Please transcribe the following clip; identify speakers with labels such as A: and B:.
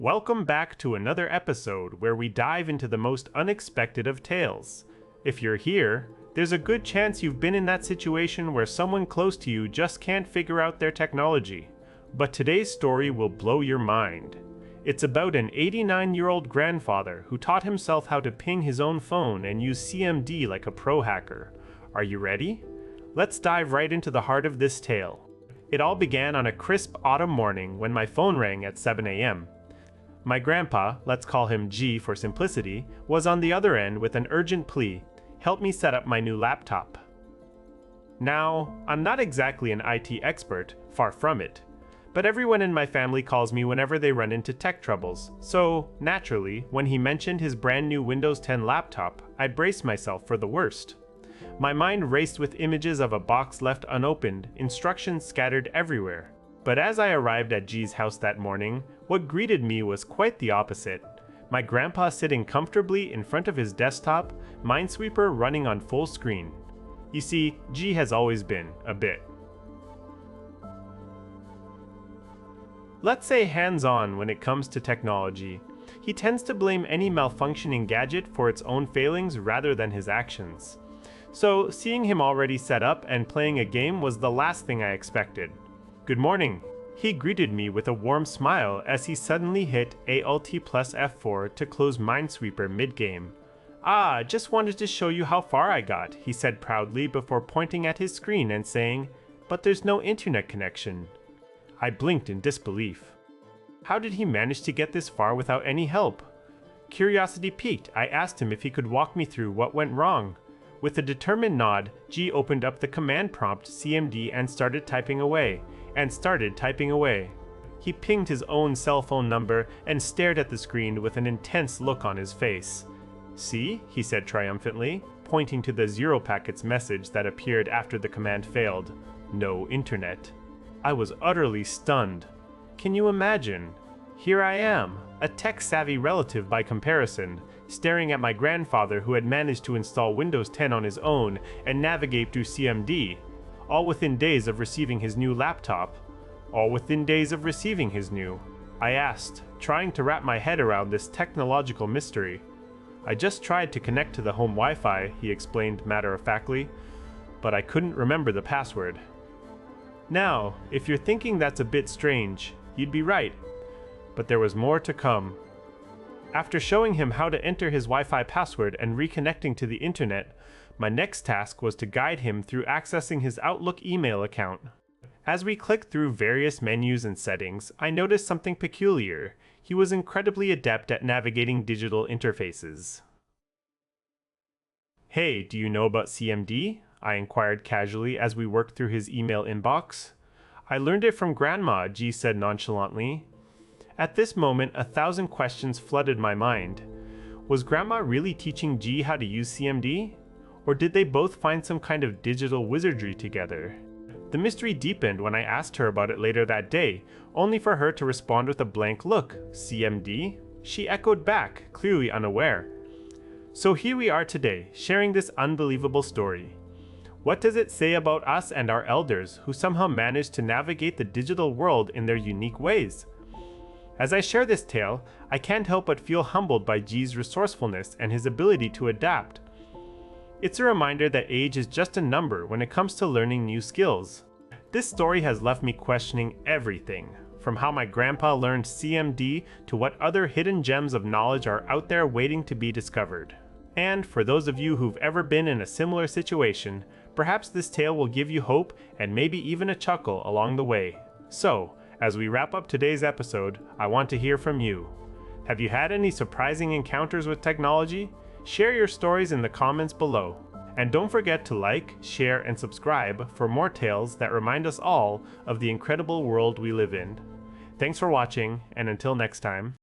A: Welcome back to another episode where we dive into the most unexpected of tales. If you're here, there's a good chance you've been in that situation where someone close to you just can't figure out their technology. But today's story will blow your mind. It's about an 89-year-old grandfather who taught himself how to ping his own phone and use CMD like a pro hacker. Are you ready? Let's dive right into the heart of this tale. It all began on a crisp autumn morning when my phone rang at 7 a.m. My grandpa, let's call him G for simplicity, was on the other end with an urgent plea: help me set up my new laptop. Now, I'm not exactly an IT expert, far from it, but everyone in my family calls me whenever they run into tech troubles, so naturally, when he mentioned his brand new Windows 10 laptop, I braced myself for the worst. My mind raced with images of a box left unopened, instructions scattered everywhere. But as I arrived at G's house that morning, what greeted me was quite the opposite. My grandpa sitting comfortably in front of his desktop, Minesweeper running on full screen. You see, G has always been a bit, let's say, hands-on when it comes to technology. He tends to blame any malfunctioning gadget for its own failings rather than his actions. So, seeing him already set up and playing a game was the last thing I expected. "Good morning." He greeted me with a warm smile as he suddenly hit Alt plus F4 to close Minesweeper mid-game. "Ah, just wanted to show you how far I got," he said proudly before pointing at his screen and saying, "But there's no internet connection." I blinked in disbelief. How did he manage to get this far without any help? Curiosity piqued, I asked him if he could walk me through what went wrong. With a determined nod, G opened up the command prompt CMD and started typing away. He pinged his own cell phone number and stared at the screen with an intense look on his face. "See?" he said triumphantly, pointing to the 0 packets message that appeared after the command failed. No internet. I was utterly stunned. Can you imagine? Here I am, a tech-savvy relative by comparison, staring at my grandfather who had managed to install Windows 10 on his own and navigate through CMD, all within days of receiving his new laptop. I asked, trying to wrap my head around this technological mystery. "I just tried to connect to the home Wi-Fi," he explained matter-of-factly, "but I couldn't remember the password." Now, if you're thinking that's a bit strange, you'd be right. But there was more to come. After showing him how to enter his Wi-Fi password and reconnecting to the internet, my next task was to guide him through accessing his Outlook email account. As we clicked through various menus and settings, I noticed something peculiar. He was incredibly adept at navigating digital interfaces. "Hey, do you know about CMD?" I inquired casually as we worked through his email inbox. "I learned it from Grandma," G said nonchalantly. At this moment, 1,000 questions flooded my mind. Was Grandma really teaching G how to use CMD? Or did they both find some kind of digital wizardry together? The mystery deepened when I asked her about it later that day, only for her to respond with a blank look. "CMD?" She echoed back, clearly unaware. So here we are today, sharing this unbelievable story. What does it say about us and our elders, who somehow managed to navigate the digital world in their unique ways? As I share this tale, I can't help but feel humbled by G's resourcefulness and his ability to adapt. It's a reminder that age is just a number when it comes to learning new skills. This story has left me questioning everything, from how my grandpa learned CMD to what other hidden gems of knowledge are out there waiting to be discovered. And for those of you who've ever been in a similar situation, perhaps this tale will give you hope and maybe even a chuckle along the way. So, as we wrap up today's episode, I want to hear from you. Have you had any surprising encounters with technology? Share your stories in the comments below. And don't forget to like, share, and subscribe for more tales that remind us all of the incredible world we live in. Thanks for watching, and until next time.